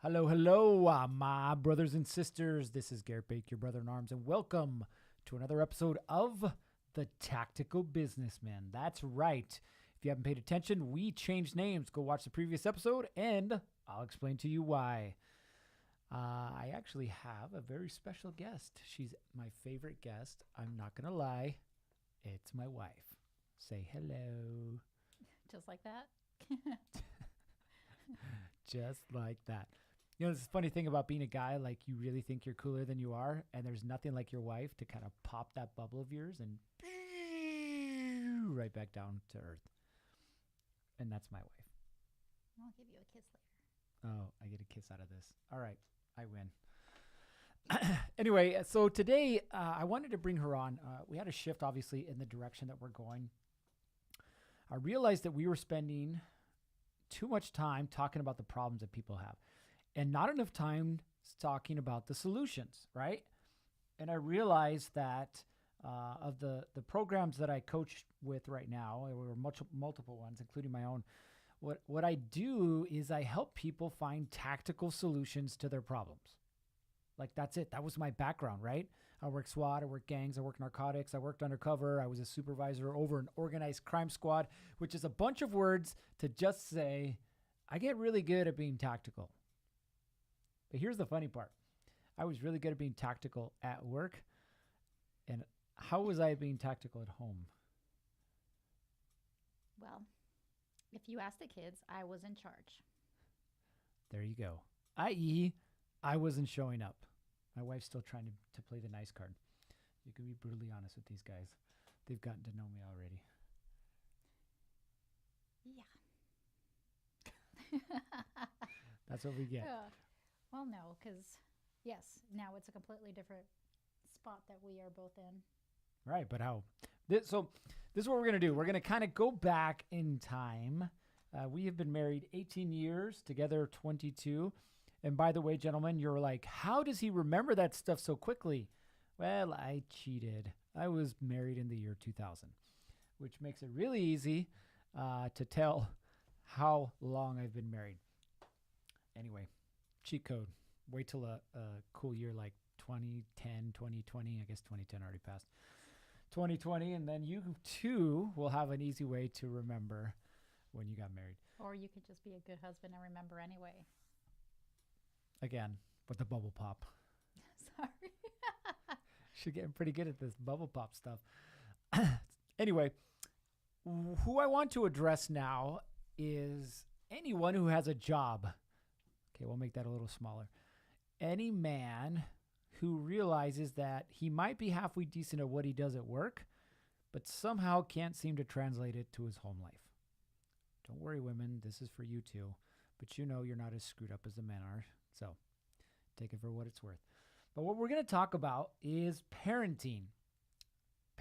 Hello, hello, my brothers and sisters. This is Garrett Bake, your brother in arms, and welcome to another episode of The Tactical Businessman. That's right. If you haven't paid attention, we changed names. Go watch the previous episode, and I'll explain to you why. I actually have a very special guest. She's my favorite guest. I'm not going to lie, it's my wife. Say hello. Just like that? Just like that. You know, this is a funny thing about being a guy, like you really think you're cooler than you are, and there's nothing like your wife to kind of pop that bubble of yours and right back down to earth. And that's my wife. I'll give you a kiss later. Oh, I get a kiss out of this. All right, I win. Anyway, so today I wanted to bring her on. We had a shift, obviously, in the direction that we're going. I realized that we were spending too much time talking about the problems that people have and not enough time talking about the solutions, right? And I realized that of the programs that I coach with right now, there were multiple ones, including my own, what I do is I help people find tactical solutions to their problems. Like that's it. That was my background, right? I worked SWAT, I worked gangs, I worked narcotics, I worked undercover. I was a supervisor over an organized crime squad, which is a bunch of words to just say, I get really good at being tactical. But here's the funny part. I was really good at being tactical at work. And how was I being tactical at home? Well, if you ask the kids, I was in charge. There you go. I.e., I wasn't showing up. My wife's still trying to play the nice card. You can be brutally honest with these guys. They've gotten to know me already. Yeah. That's what we get. Well, no, because, yes, now it's a completely different spot that we are both in. Right, but how? So this is what we're going to do. We're going to kind of go back in time. We have been married 18 years, together 22. And by the way, gentlemen, you're like, how does he remember that stuff so quickly? Well, I cheated. I was married in the year 2000, which makes it really easy to tell how long I've been married. Anyway, cheat code. Wait till a cool year like 2010, 2020. I guess 2010 already passed. 2020, and then you too will have an easy way to remember when you got married. Or you could just be a good husband and remember anyway. Again, with the bubble pop. Sorry. She's getting pretty good at this bubble pop stuff. Anyway, who I want to address now is anyone who has a job. Okay, we'll make that a little smaller. Any man who realizes that he might be halfway decent at what he does at work, but somehow can't seem to translate it to his home life. Don't worry, women, this is for you too. But you know you're not as screwed up as the men are, so take it for what it's worth. But what we're going to talk about is parenting.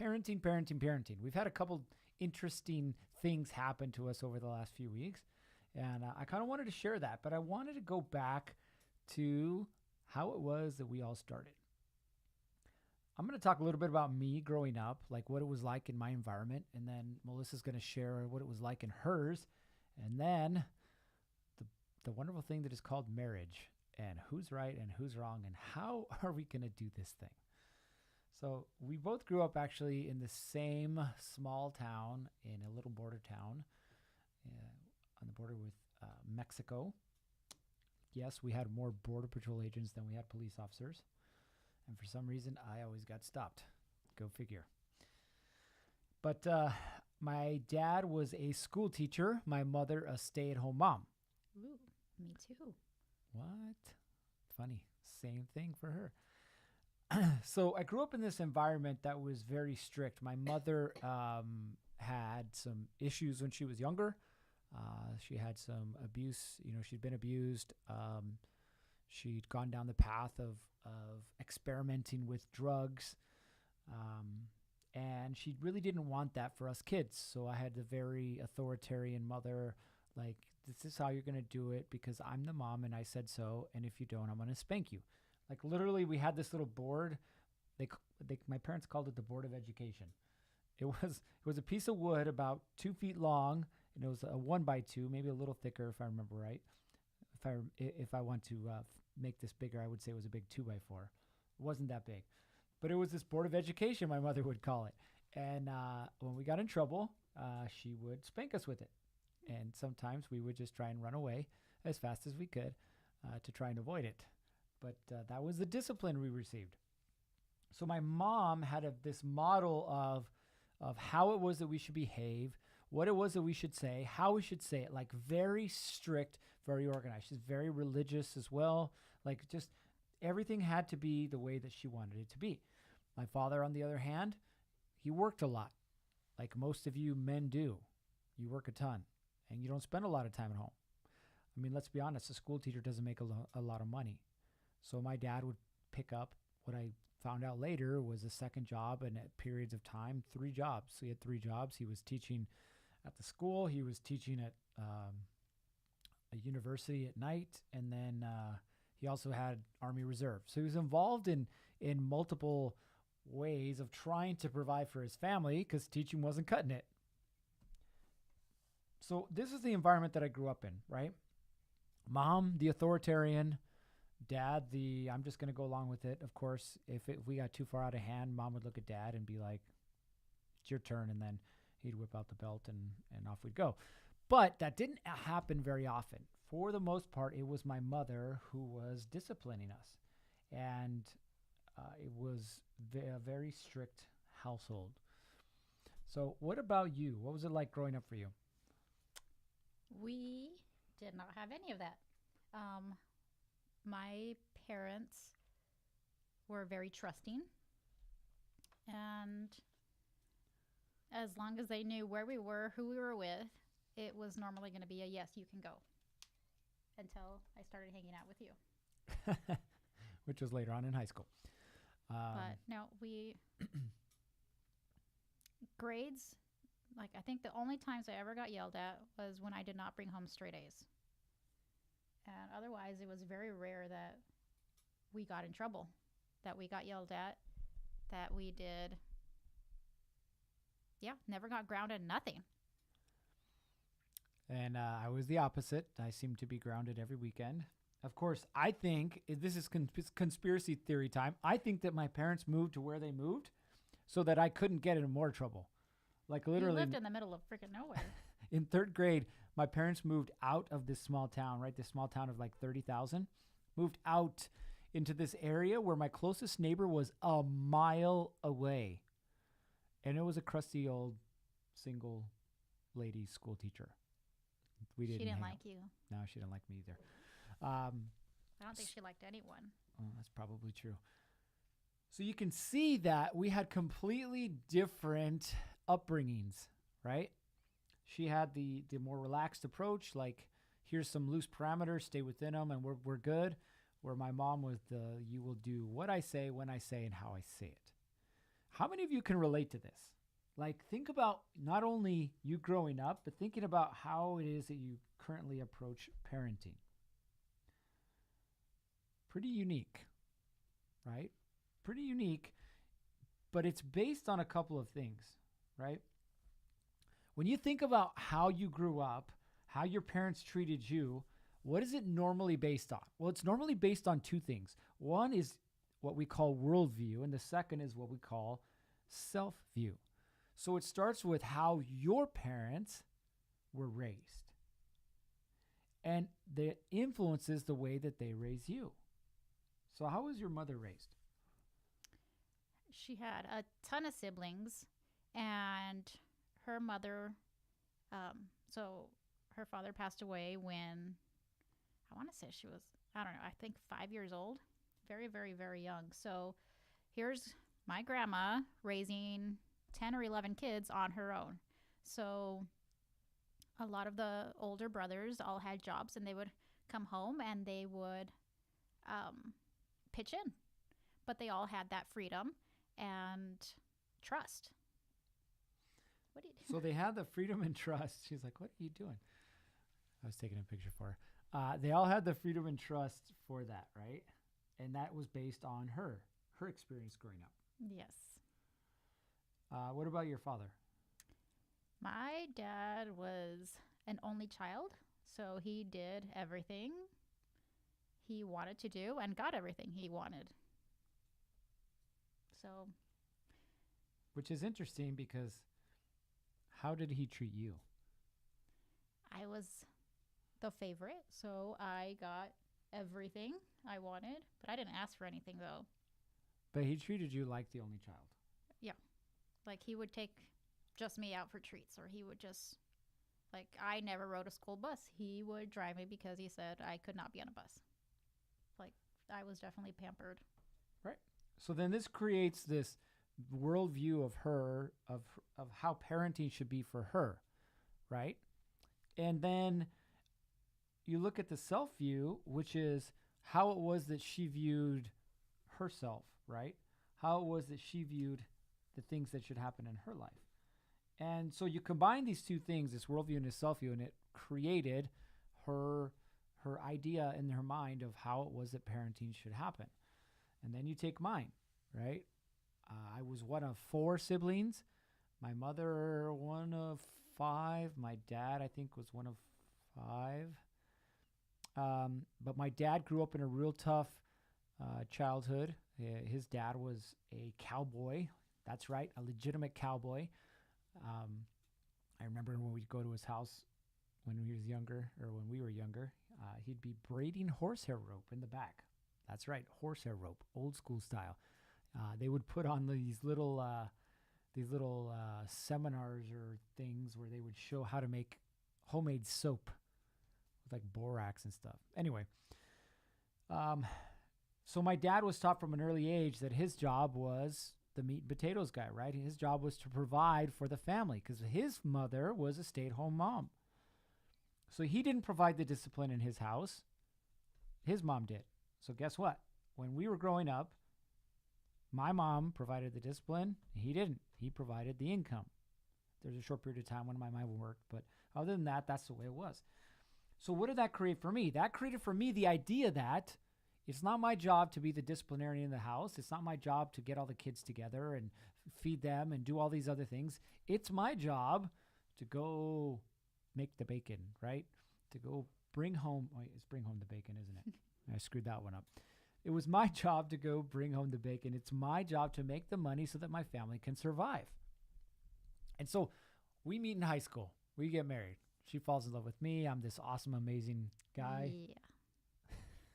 Parenting. We've had a couple interesting things happen to us over the last few weeks, and I kind of wanted to share that, but I wanted to go back to how it was that we all started. I'm going to talk a little bit about me growing up, like what it was like in my environment, and then Melissa's going to share what it was like in hers, and then the wonderful thing that is called marriage, and who's right and who's wrong, and how are we going to do this thing. So we both grew up actually in the same small town, in a little border town on the border with Mexico. Yes, we had more border patrol agents than we had police officers. And for some reason, I always got stopped. Go figure. But my dad was a school teacher. My mother, a stay-at-home mom. Ooh, me too. What? Funny. Same thing for her. So I grew up in this environment that was very strict. My mother had some issues when she was younger. She had some abuse. You know, she'd been abused. She'd gone down the path of experimenting with drugs. And she really didn't want that for us kids. So I had a very authoritarian mother, like, this is how you're going to do it because I'm the mom and I said so. And if you don't, I'm going to spank you. Like literally we had this little board. My parents called it the Board of Education. It was a piece of wood about 2 feet long, and it was a 1x2, maybe a little thicker if I remember right. if I want to make this bigger, I would say it was a big 2x4. It wasn't that big, but it was this board of education, my mother would call it. And when we got in trouble, she would spank us with it. And sometimes we would just try and run away as fast as we could to try and avoid it. But that was the discipline we received. So my mom had this model of how it was that we should behave, what it was that we should say, how we should say it, like very strict, very organized. She's very religious as well. Like just everything had to be the way that she wanted it to be. My father, on the other hand, he worked a lot, like most of you men do. You work a ton, and you don't spend a lot of time at home. I mean, let's be honest, a school teacher doesn't make a lot of money. So my dad would pick up what I found out later was a second job, and at periods of time, 3 jobs. So he had 3 jobs. He was teaching at the school. He was teaching at a university at night, and then he also had Army Reserve. So he was involved in multiple ways of trying to provide for his family because teaching wasn't cutting it. So this is the environment that I grew up in, right? Mom, the authoritarian. Dad, I'm just going to go along with it. Of course, if we got too far out of hand, Mom would look at Dad and be like, it's your turn. And then he'd whip out the belt and off we'd go. But that didn't happen very often. For the most part, it was my mother who was disciplining us. And it was a very strict household. So what about you? What was it like growing up for you? We did not have any of that. My parents were very trusting, and as long as they knew where we were, who we were with, it was normally going to be a yes, you can go, until I started hanging out with you. Which was later on in high school. But no, grades, like I think the only times I ever got yelled at was when I did not bring home straight A's. And otherwise, it was very rare that we got in trouble, that we got yelled at, that we did, never got grounded, nothing. And I was the opposite. I seemed to be grounded every weekend. Of course, I think, this is conspiracy theory time, I think that my parents moved to where they moved so that I couldn't get into more trouble. Like literally. You lived in the middle of freaking nowhere. In 3rd grade, my parents moved out of this small town, right? This small town of like 30,000, moved out into this area where my closest neighbor was a mile away. And it was a crusty old single lady school teacher. She didn't like you. No, she didn't like me either. I don't think she liked anyone. Oh, that's probably true. So you can see that we had completely different upbringings, right? She had the more relaxed approach, like here's some loose parameters, stay within them, and we're good. Where my mom was you will do what I say, when I say, and how I say it. How many of you can relate to this? Like think about not only you growing up, but thinking about how it is that you currently approach parenting. Pretty unique, right? Pretty unique, but it's based on a couple of things, right? When you think about how you grew up, how your parents treated you, what is it normally based on? Well, it's normally based on 2 things. One is what we call worldview, and the second is what we call self-view. So it starts with how your parents were raised. And that influences the way that they raise you. So how was your mother raised? She had a ton of siblings, and her mother, so her father passed away when, I want to say she was, I don't know, I think 5 years old. Very, very, very young. So here's my grandma raising 10 or 11 kids on her own. So a lot of the older brothers all had jobs, and they would come home and they would pitch in. But they all had that freedom and trust. What do you do? So they had the freedom and trust. She's like, what are you doing? I was taking a picture for her. They all had the freedom and trust for that, right? And that was based on her experience growing up. Yes. What about your father? My dad was an only child, so he did everything he wanted to do and got everything he wanted. So Which is interesting because how did he treat you? I was the favorite, so I got everything I wanted, but I didn't ask for anything though. But he treated you like the only child. Yeah. Like he would take just me out for treats, or he would just, like, I never rode a school bus. He would drive me because he said I could not be on a bus. Like, I was definitely pampered. Right. So then this creates this worldview of her, of how parenting should be for her, right? And then you look at the self view, which is how it was that she viewed herself, right? How it was that she viewed the things that should happen in her life. And so you combine these two things, this worldview and this self view, and it created her idea in her mind of how it was that parenting should happen. And then you take mine, right? I was one of 4 siblings. My mother, one of 5. My dad, I think, was one of 5. But my dad grew up in a real tough childhood. His dad was a cowboy. That's right, a legitimate cowboy. I remember when we'd go to his house when he was younger, or when we were younger, he'd be braiding horsehair rope in the back. That's right, horsehair rope, old school style. They would put on these little seminars or things where they would show how to make homemade soap with like borax and stuff. Anyway, so my dad was taught from an early age that his job was the meat and potatoes guy, right? His job was to provide for the family because his mother was a stay-at-home mom. So he didn't provide the discipline in his house. His mom did. So guess what? When we were growing up, my mom provided the discipline. He didn't. He provided the income. There's a short period of time when my mom worked, but other than that, that's the way it was. So what did that create for me? That created for me the idea that it's not my job to be the disciplinarian in the house. It's not my job to get all the kids together and feed them and do all these other things. It's my job to go make the bacon, right? To go bring home, it's bring home the bacon, isn't it? I screwed that one up. It was my job to go bring home the bacon. It's my job to make the money so that my family can survive. And so we meet in high school. We get married. She falls in love with me. I'm this awesome, amazing guy. Yeah.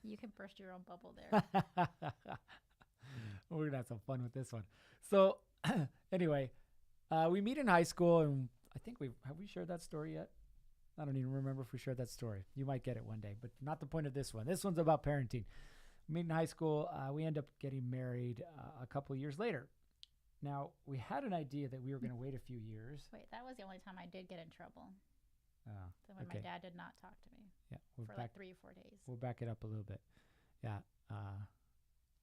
You can burst your own bubble there. We're going to have some fun with this one. So anyway, we meet in high school, and I think have we shared that story yet? I don't even remember if we shared that story. You might get it one day, but not the point of this one. This one's about parenting. We meet in high school. We end up getting married a couple years later. Now, we had an idea that we were going to wait a few years. Wait, that was the only time I did get in trouble. So when okay. my dad did not talk to me for like 3 or 4 days. We'll back it up a little bit. Yeah.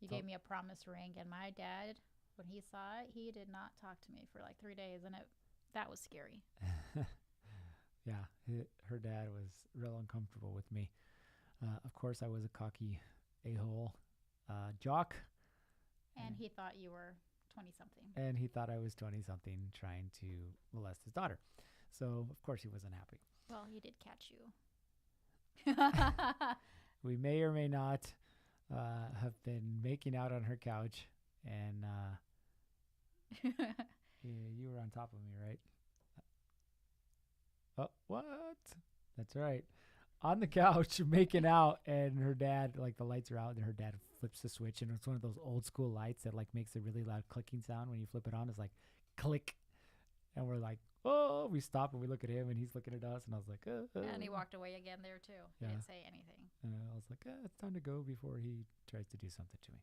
You gave me a promise ring, and my dad, when he saw it, he did not talk to me for like 3 days, and that was scary. Yeah, her dad was real uncomfortable with me. Of course, I was a cocky a-hole jock. And he thought you were 20-something. And he thought I was 20-something trying to molest his daughter. So, of course, he wasn't happy. Well, he did catch you. We may or may not have been making out on her couch. And you were on top of me, right? Oh, what? That's right. On the couch, making out, and her dad, like the lights are out, and her dad flips the switch, and it's one of those old school lights that like makes a really loud clicking sound when you flip it on. It's like click, and we're like, oh, we stop and we look at him, and he's looking at us, and I was like, And he walked away again there too. He didn't say anything. And I was like, it's time to go before he tries to do something to me.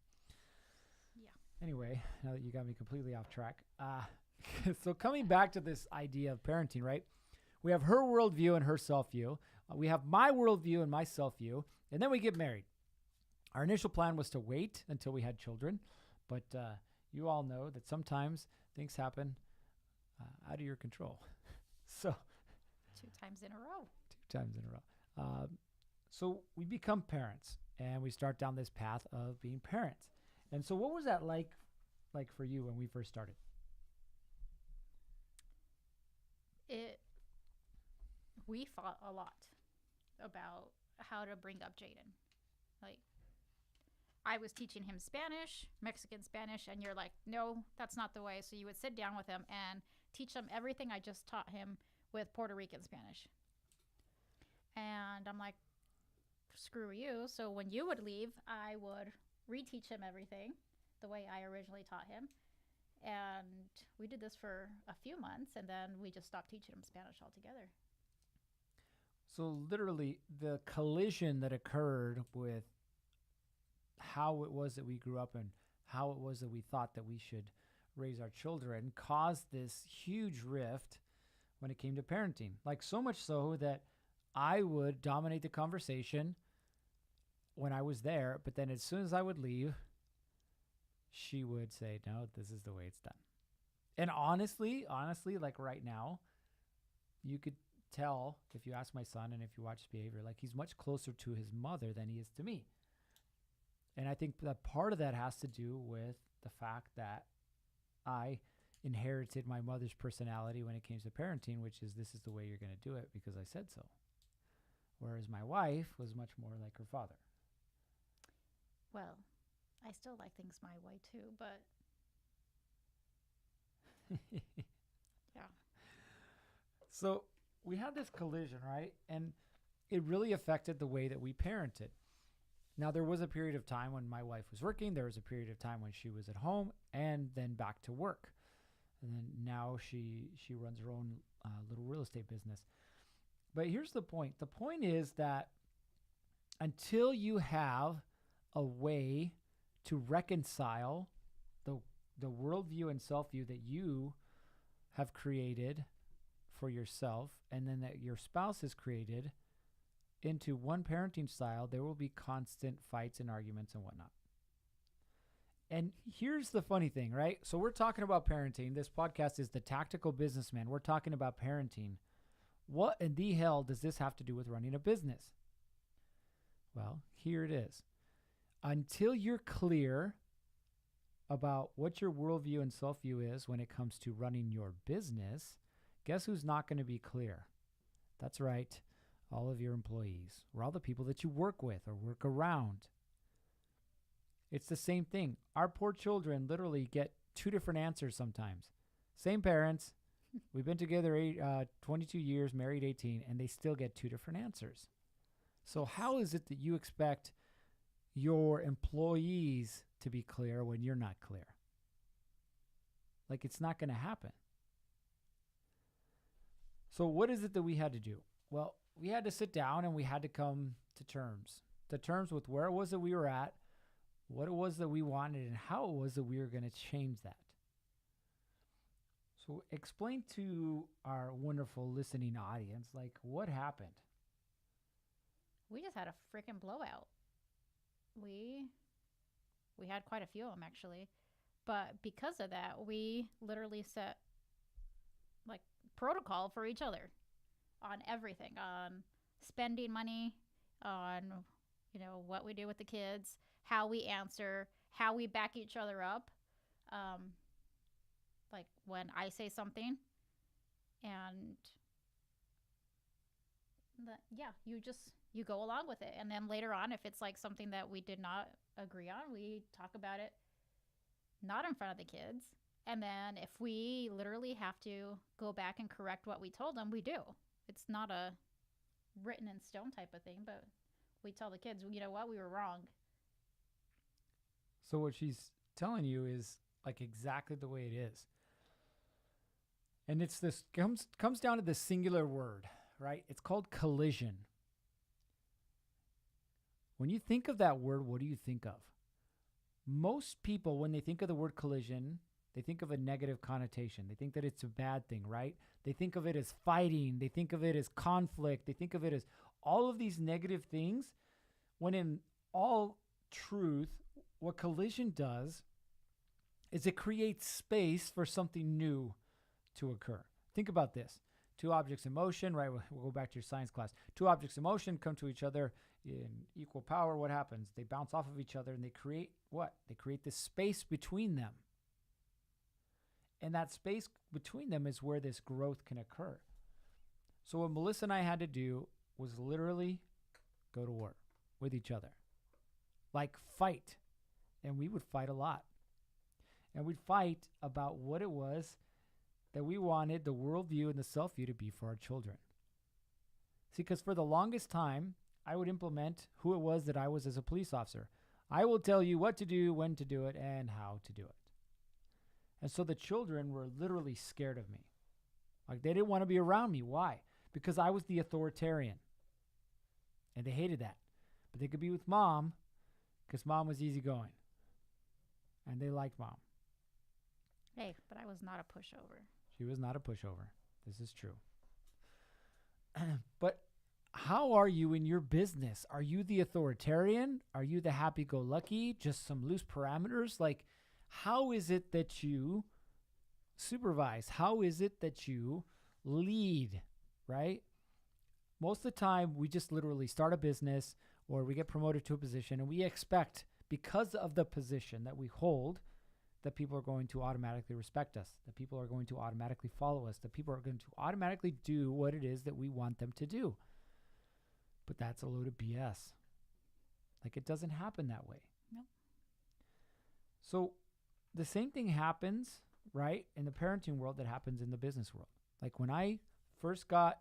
Yeah. Anyway, now that you got me completely off track, so coming back to this idea of parenting, right? We have her worldview and her self-view. We have my worldview and my self-view. And then we get married. Our initial plan was to wait until we had children. But you all know that sometimes things happen out of your control. So 2 times in a row. 2 times in a row. So we become parents. And we start down this path of being parents. And so what was that like for you when we first started? We fought a lot about how to bring up Jaden. Like, I was teaching him Spanish, Mexican Spanish, and you're like, no, that's not the way. So you would sit down with him and teach him everything I just taught him with Puerto Rican Spanish. And I'm like, screw you. So when you would leave, I would reteach him everything the way I originally taught him. And we did this for a few months, and then we just stopped teaching him Spanish altogether. So literally the collision that occurred with how it was that we grew up and how it was that we thought that we should raise our children caused this huge rift when it came to parenting. Like, so much so that I would dominate the conversation when I was there, but then as soon as I would leave, she would say, no, this is the way it's done. And honestly, like right now, you could tell if you ask my son and if you watch his behavior, like he's much closer to his mother than he is to me. And I think that part of that has to do with the fact that I inherited my mother's personality when it came to parenting, which is, this is the way you're going to do it because I said so. Whereas my wife was much more like her father. Well, I still like things my way too, but yeah. So we had this collision, right? And it really affected the way that we parented. Now, there was a period of time when my wife was working. There was a period of time when she was at home and then back to work. And then now she runs her own little real estate business. But here's the point. The point is that until you have a way to reconcile the worldview and self-view that you have created for yourself and then that your spouse has created into one parenting style, there will be constant fights and arguments and whatnot. And here's the funny thing, right? So we're talking about parenting. This podcast is The Tactical Businessman. We're talking about parenting. What in the hell does this have to do with running a business? Well, here it is. Until you're clear about what your worldview and self-view is when it comes to running your business, guess who's not going to be clear? That's right, all of your employees or all the people that you work with or work around. It's the same thing. Our poor children literally get two different answers sometimes. Same parents. We've been together 22 years, married 18, and they still get two different answers. So how is it that you expect your employees to be clear when you're not clear? Like, it's not going to happen. So what is it that we had to do? Well, we had to sit down and we had to come to terms with where it was that we were at, what it was that we wanted, and how it was that we were going to change that. So explain to our wonderful listening audience, like, what happened? We just had a freaking blowout. We had quite a few of them, actually. But because of that, we literally set, like, protocol for each other on everything, on spending money, on, what we do with the kids, how we answer, how we back each other up. Like when I say something and you go along with it. And then later on, if it's like something that we did not agree on, we talk about it, not in front of the kids. And then if we literally have to go back and correct what we told them, we do. It's not a written in stone type of thing, but we tell the kids, you know what, we were wrong. So what she's telling you is like exactly the way it is. And it's this comes down to the singular word, right? It's called collision. When you think of that word, what do you think of? Most people, when they think of the word collision, they think of a negative connotation. They think that it's a bad thing, right? They think of it as fighting. They think of it as conflict. They think of it as all of these negative things, when in all truth, what collision does is it creates space for something new to occur. Think about this. Two objects in motion, right? We'll go back to your science class. Two objects in motion come to each other in equal power. What happens? They bounce off of each other and they create what? They create this space between them. And that space between them is where this growth can occur. So what Melissa and I had to do was literally go to war with each other. Like fight. and we would fight a lot. And we'd fight about what it was that we wanted the worldview and the self view to be for our children. See, because for the longest time, I would implement who it was that I was as a police officer. I will tell you what to do, when to do it, and how to do it. And so the children were literally scared of me. Like, they didn't want to be around me. Why? Because I was the authoritarian. And they hated that. But they could be with mom because mom was easygoing. And they liked mom. Hey, but I was not a pushover. She was not a pushover. This is true. But how are you in your business? Are you the authoritarian? Are you the happy-go-lucky? Just some loose parameters? Like, how is it that you supervise? How is it that you lead, right? Most of the time, we just literally start a business or we get promoted to a position and we expect, because of the position that we hold, that people are going to automatically respect us, that people are going to automatically follow us, that people are going to automatically do what it is that we want them to do. But that's a load of BS. Like, it doesn't happen that way. Nope. So the same thing happens, right, in the parenting world that happens in the business world. Like, when I first got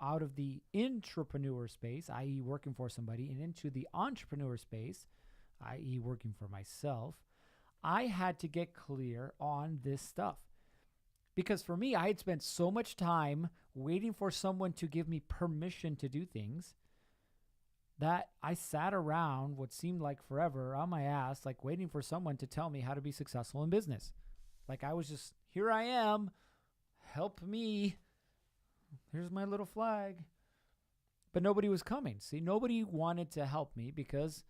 out of the intrapreneur space, i.e. working for somebody, and into the entrepreneur space, i.e. working for myself, I had to get clear on this stuff. Because for me, I had spent so much time waiting for someone to give me permission to do things that I sat around what seemed like forever on my ass, like waiting for someone to tell me how to be successful in business. Like, I was just, here I am, help me. Here's my little flag. But nobody was coming. See, nobody wanted to help me because,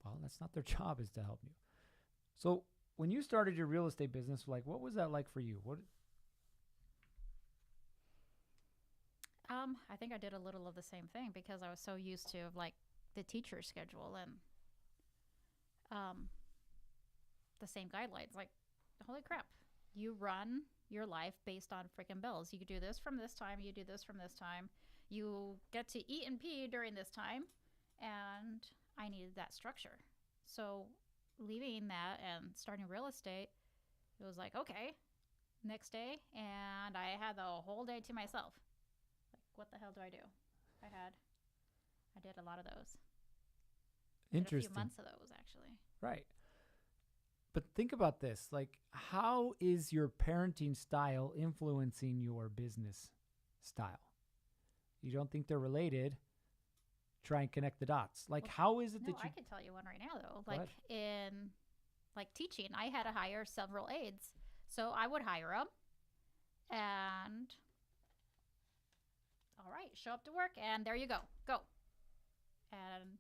well, that's not their job, is to help you. So when you started your real estate business, like, what was that like for you? I think I did a little of the same thing because I was so used to like the teacher schedule and the same guidelines. Like, holy crap, you run your life based on freaking bills. You do this from this time, you do this from this time, you get to eat and pee during this time, and I needed that structure. So leaving that and starting real estate, it was like, okay, next day, and I had the whole day to myself. Like, what the hell do I do? I did a lot of those. Interesting. Did a few months of those, actually. Right. But think about this. Like, how is your parenting style influencing your business style? You don't think they're related? Try and connect the dots. Like, Well, how is it No, that you... I can tell you one right now, though. Go Like, ahead. in like teaching, I had to hire several aides. So I would hire them and, all right, show up to work and there you go. Go. And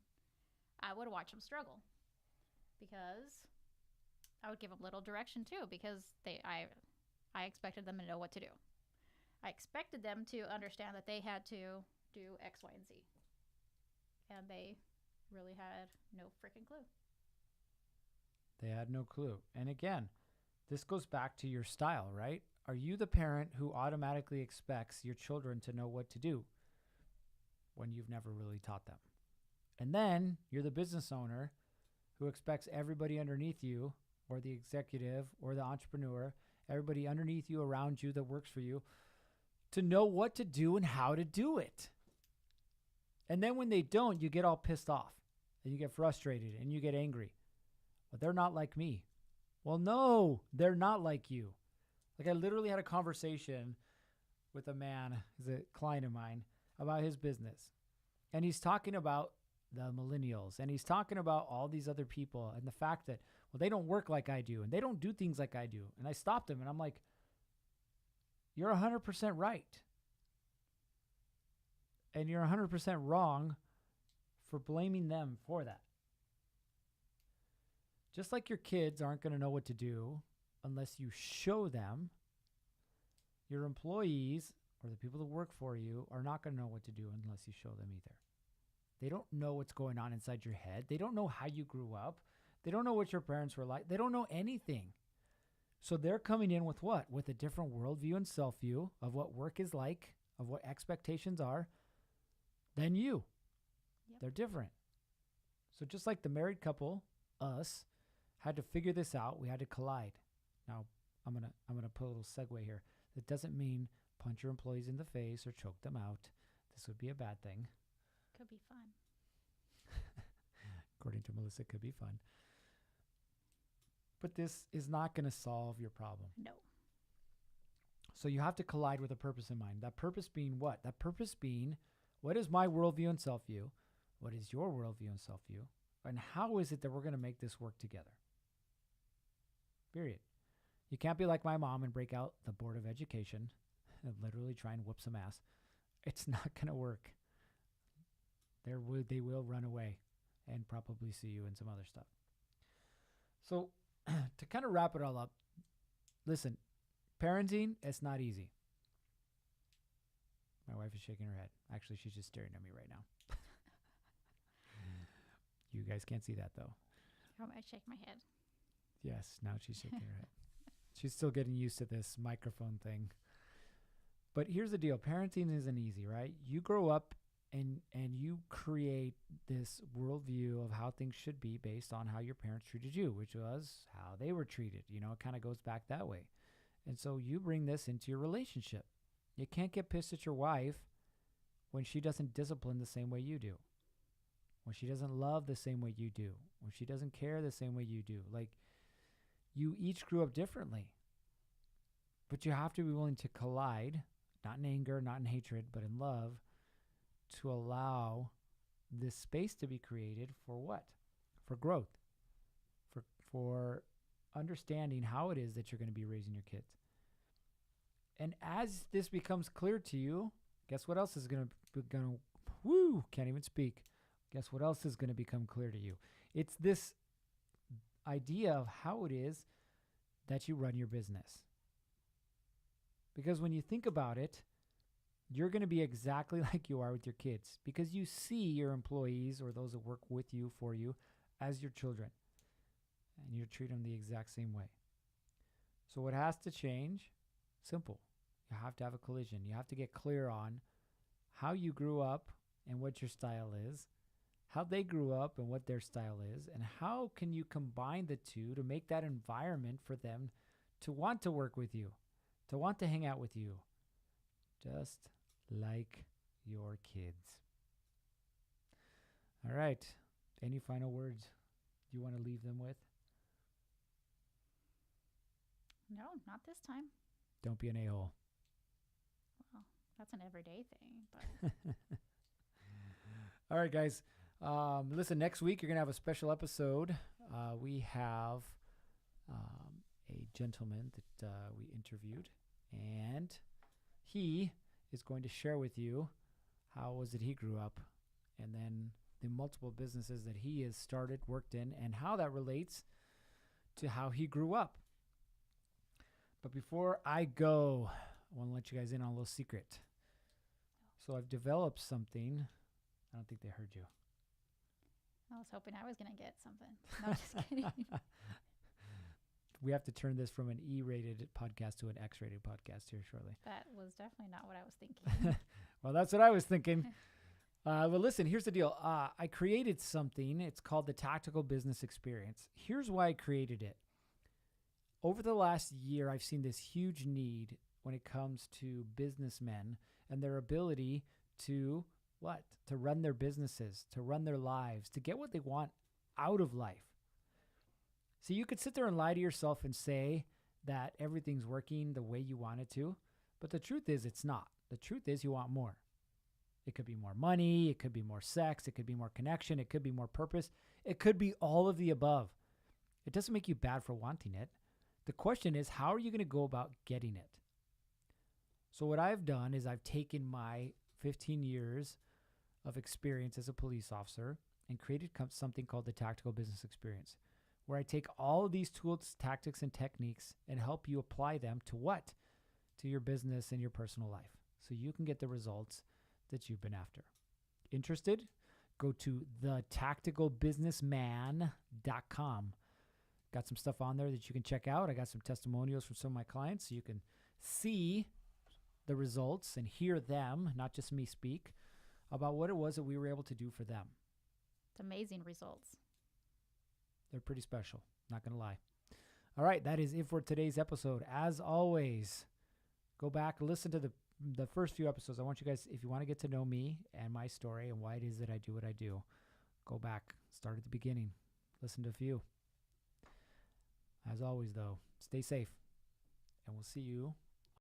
I would watch them struggle because I would give them little direction too, because I expected them to know what to do. I expected them to understand that they had to do X, Y, and Z. And they really had no freaking clue. They had no clue. And again, this goes back to your style, right? Are you the parent who automatically expects your children to know what to do when you've never really taught them? And then you're the business owner who expects everybody underneath you, or the executive or the entrepreneur, everybody underneath you, around you that works for you, to know what to do and how to do it. And then when they don't, you get all pissed off and you get frustrated and you get angry. But they're not like me. Well, no, they're not like you. Like, I literally had a conversation with a man, he's a client of mine, about his business. And he's talking about the millennials, and he's talking about all these other people and the fact that, well, they don't work like I do and they don't do things like I do. And I stopped him and I'm like, you're 100% right. And you're 100% wrong for blaming them for that. Just like your kids aren't going to know what to do unless you show them, your employees or the people that work for you are not going to know what to do unless you show them either. They don't know what's going on inside your head. They don't know how you grew up. They don't know what your parents were like. They don't know anything. So they're coming in with what? With a different worldview and self-view of what work is like, of what expectations are, than you. Yep. They're different. So just like the married couple, us, had to figure this out. We had to collide. Now, I'm gonna put a little segue here. That doesn't mean punch your employees in the face or choke them out. This would be a bad thing. Could be fun. According to Melissa, it could be fun. But this is not going to solve your problem. No. So you have to collide with a purpose in mind. That purpose being what? That purpose being, what is my worldview and self-view? What is your worldview and self-view? And how is it that we're going to make this work together? Period. You can't be like my mom and break out the Board of Education and literally try and whoop some ass. It's not going to work. They will run away and probably see you in some other stuff. So to kind of wrap it all up, listen, parenting, it's not easy. My wife is shaking her head. Actually, she's just staring at me right now. You guys can't see that, though. Oh, I shake my head. Yes, now she's shaking her head. She's still getting used to this microphone thing. But here's the deal. Parenting isn't easy, right? You grow up and you create this worldview of how things should be based on how your parents treated you, which was how they were treated. You know, it kind of goes back that way. And so you bring this into your relationship. You can't get pissed at your wife when she doesn't discipline the same way you do, when she doesn't love the same way you do, when she doesn't care the same way you do. Like, you each grew up differently. But you have to be willing to collide, not in anger, not in hatred, but in love, to allow this space to be created for what? For growth, for understanding how it is that you're going to be raising your kids. And as this becomes clear to you, guess what else is going to, can't even speak. Guess what else is going to become clear to you? It's this idea of how it is that you run your business. Because when you think about it, you're going to be exactly like you are with your kids, because you see your employees or those that work with you, for you, as your children. And you treat them the exact same way. So what has to change? Simple. You have to have a collision. You have to get clear on how you grew up and what your style is, how they grew up and what their style is, and how can you combine the two to make that environment for them to want to work with you, to want to hang out with you, just like your kids. All right. Any final words you want to leave them with? No, not this time. Don't be an a-hole. Well, that's an everyday thing. But All right, guys. Listen, next week you're going to have a special episode. We have a gentleman that we interviewed, and he is going to share with you how was it he grew up, and then the multiple businesses that he has started, worked in, and how that relates to how he grew up. But before I go, I want to let you guys in on a little secret. So I've developed something. I don't think they heard you. I was hoping I was going to get something. No, just kidding. We have to turn this from an E-rated podcast to an X-rated podcast here shortly. That was definitely not what I was thinking. Well, that's what I was thinking. Well, listen, here's the deal. I created something. It's called the Tactical Business Experience. Here's why I created it. Over the last year, I've seen this huge need when it comes to businessmen and their ability to what? To run their businesses, to run their lives, to get what they want out of life. So you could sit there and lie to yourself and say that everything's working the way you want it to, but the truth is it's not. The truth is you want more. It could be more money, it could be more sex, it could be more connection, it could be more purpose, it could be all of the above. It doesn't make you bad for wanting it. The question is, how are you going to go about getting it? So what I've done is I've taken my 15 years of experience as a police officer and created something called the Tactical Business Experience, where I take all of these tools, tactics, and techniques and help you apply them to what? To your business and your personal life, so you can get the results that you've been after. Interested? Go to thetacticalbusinessman.com. Got some stuff on there that you can check out. I got some testimonials from some of my clients, so you can see the results and hear them, not just me speak, about what it was that we were able to do for them. It's amazing results. They're pretty special. Not going to lie. All right, that is it for today's episode. As always, go back, listen to the first few episodes. I want you guys, if you want to get to know me and my story and why it is that I do what I do, go back, start at the beginning, listen to a few. As always, though, stay safe, and we'll see you